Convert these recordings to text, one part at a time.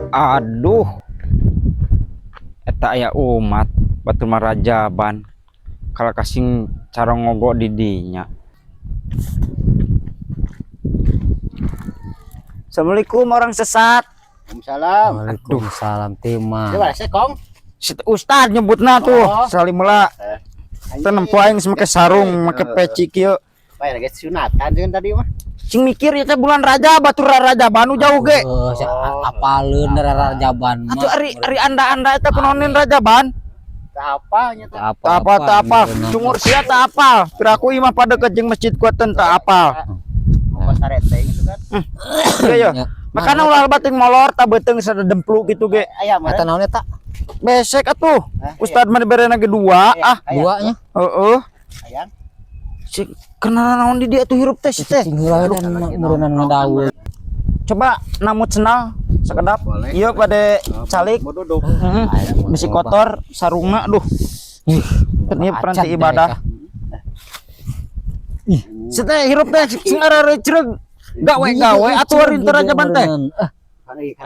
Aduh, eta aya umat batu marajaban kalau kasing cara ngogok didinya. Assalamualaikum orang sesat. Waalaikumsalam. Waalaikumsalam Tima. Coba sekong. Ustad nyebutna tuh salimula. Kita nempo aing make sarung, make peci kieu. Bae lagi sunatan jeung tadi mah. Cing mikir ya teh bulan Rajab batur Rajaban nu jauh ge. Apaleun Rajaban mah. Atuh ari anda eta kunonin Rajaban. Tah apa nya teh? Apa cungur sia teh apal. Piraku imah pada jeung masjid kuaten teh apal. Apa sarete gitu kan. Iya ya. Makana ulah bating molor tah beuteung sada dempluk gitu ge. Aya mah. Eta naon eta? Besek atuh. Ustad mah diberena ge dua. Duanya. Heeh. Ayang. Si kenal naon di dia tuh hirup teh teh. Cingureunan meureunna ngadaweun. Coba namut senal sakedap. Ieu pada calik. Mau duduk. Bisi kotor sarungna aduh. Ini peranti ibadah. Seteh hirup teh sing areureug gawe atuh rin teu Rajaban teh.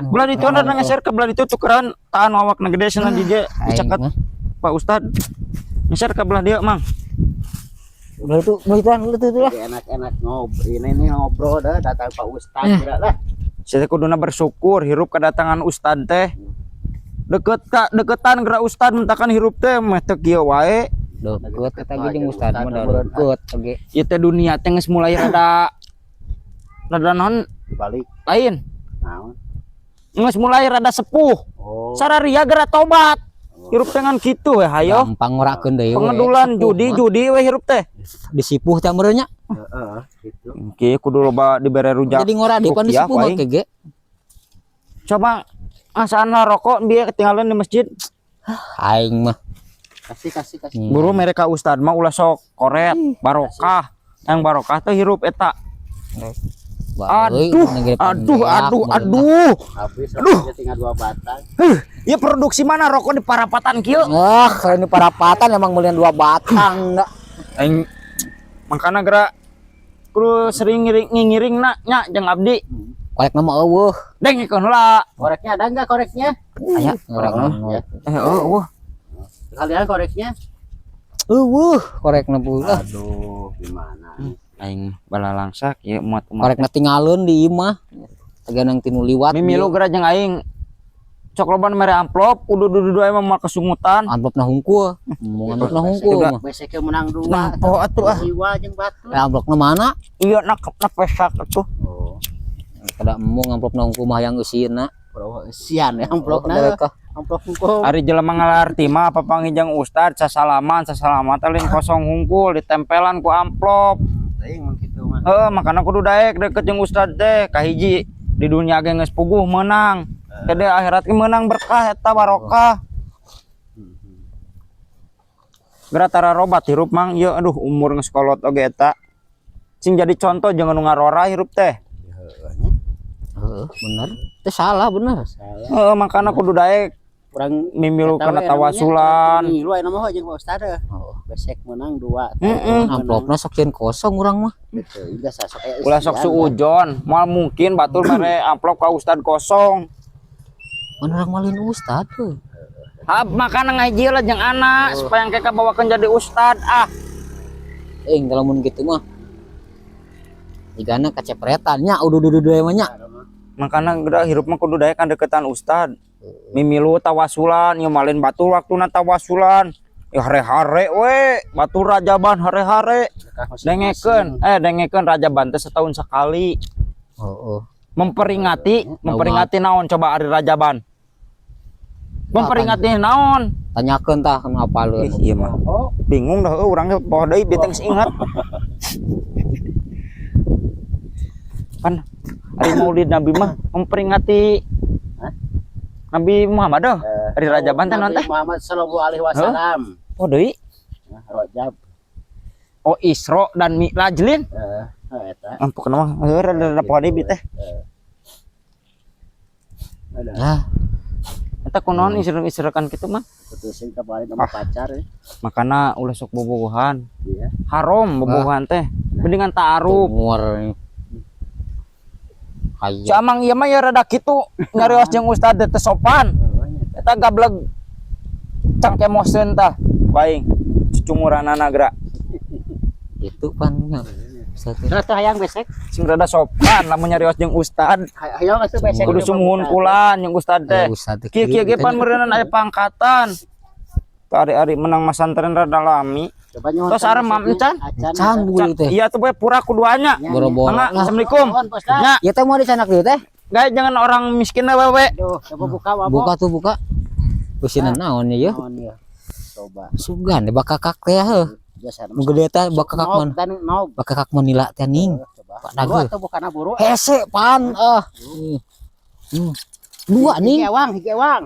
Bulan itu anda ngeser ke bulan itu tukeran tahan awak gede sana di dia dicakat Pak Ustad. Ngeser ke belah dia mang. Udah itu lah. Enak-enak ngobrol. Ini ngobrol dah datang Pak Ustad kira lah. Saya kuduna bersyukur hirup kedatangan Ustad teh. Deketan gerak Ustad mentakan hirup teh meh teu kieu wae. Deket eta ge jeung Ustad mah deket ge. Ieu teh dunia teh geus mulai rada naon Balik. lain. Naon? Geus mulai rada sepuh. Oh. Sararia geura tobat. Hirup dengan kitu we hayo. Gampang ngorakeun deui we. Pengedulan judi we hirup teh. Disipuh teh meureun nya. Heeh, gitu. Oke, kudu loba dibere rujak. Jadi ngoradipan Rukiah, disipuh mah paing. ge. Coba asana rokok dia ketinggalan di masjid. Aing mah. Kasih. Buru mereka Ustad mah ulah sok koret barokah. Yang barokah teh hirup eta. Aduh. Habis aja tinggal 2 batang. Ya produksi mana rokok di parapatan kieu? Kalau ini parapatan emang meulian 2 batang da. Aing makana geura kudu sering ngiring nya jeung abdi. Korek nama eueuh. Dengkeun heula. Koreknya ada enggak koreknya? Aya korek nama. Eueuh. Kalian koreknya? Eueuh, korekna pula. Aduh, gimana? Aing balalangsak ieu muat Korekna tinggalun di imah. Teganang tinu liwat. mimilu geura jeung aing cok loban mere amplop kudu dudu emang mah kesungutan. Amplopna hungkul. Ngomong amplopna hungkul mah. Besek menang 2. Nampo atuh ah. Jiwa jeung batu. Amplopna mana? Iya nakepna pesak atuh. Oh, Kada emong amplopna hungkul mah yang eusieuna. bro, sian ya amplopna. Amplop hungkul. Ari jelema ngalarti mah apa panggijang Ustad sasalaman lain kosong hungkul ditempelan ku amplop. Teuing mun kitu mah. Makana kudu daek deket jeung Ustad teh kahiji di dunia ge geus puguh menang. Teh akhirat ge menang berkah eta barokah. Geura tara robat hirup mang ieu aduh umur geus kolot oge eta. Sing jadi contoh jangan ngarora hirup teh. Heeh, bener. Teh salah bener. Makana kudu daek Urang mimilu kana tawasulan. Milu aya mah jeung Pak Ustad. Oh, besek menang 2. Amplopna sok sieun kosong urang mah. Betul, udah sok aya. Ulah sok suujon, moal mungkin batur mere amplop ka Ustad kosong. Mun urang malin Ustad tuh. Makana ngaji lah jeung anak supaya engke kabawakeun jadi Ustad Kalau mun gitu mah. Digana kacepretan nya uduh-uduh emang nya. Makana geura hirup mah kudu daek deketan Ustad. Mimilu tawasulan ieu malin batur waktuna tawasulan. Hare-hare we batur Rajaban hare-hare. Dengekeun Rajaban teh setahun sekali. Memperingati naon coba ari Rajaban. Memperingati naon? Tanyakeun tah nu apaleun. Ieu mah. Bingung dah urang poho deui biteng ingat. Kan hari Maulid Nabi mah memperingati Nabi Muhammad dah hari Rajaban teh naon teh? Muhammad sallallahu alaihi wasallam. Oh deui. Rajab. Oh Isra dan Mi'raj lin. Eta. Ampun mah rada poho deui teh. Nah, Eta kunaon isra-israkan kitu mah? Putusin ka balik sama pacar. Makana ulah sok bobogohan. Iya. Haram bobogohan teh. Mendingan ta'aruf. umur Hayu. Camang ieu mah ya rada kitu nyarios jeung ustad teh sopan. Eta gablek cangke moseun tah baing cucumuranana geura. Itu pannya. Satu. Terus teh hayang besek. Sing rada sopan lamun nyarios jeung ustad. Hayang atuh besek. Kudu sumuhun ulan jeung ustad teh. Ustad Kieu ge pan meureunana aya pangkatan. Teu ari-ari menang masantren rada lami. Coba nyohon. Tos arem encan. Can dulu teh. Iya tuh bae pura kuduanya. Boro-boro. Mangga, Lah, assalamualaikum. Nya, ya teh mau dicanak dieu teh. guys jangan orang miskin wewe. Aduh, coba buka wabok. Buka tuh buka. Usinan naon ya? Naon ieu? Coba. Sugan deh bakakak teh heuh. Biasa. Nu gede teh bakakak Naon man. dan naon. Bakakak manila teh ning. Coba. Pak Dago. Atau bukan buru. Hese pan dua nih. Hige wang.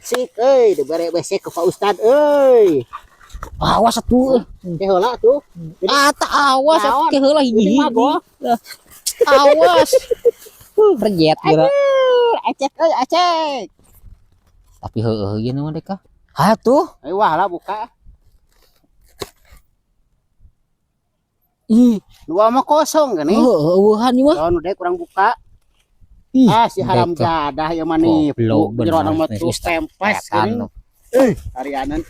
Sik euy, dibere besek ke Pak Ustad euy. Awas atuh. Teh heula tuh. Tak awas Naon? ke heula hiji. Ini mah gua. Awas. Rejet geura. Acek euy, acek. Tapi heueuh ieu mah deka. Hatuh. Ayo wah lah buka. Ih, Dua mah kosong kan nih. eueuhan ieu mah. Lawan udah kurang buka. Ih, Si haram jadah ya mani. Goblok Jero bener. nama tuh Ustad. tempes Kan. gini. Harianan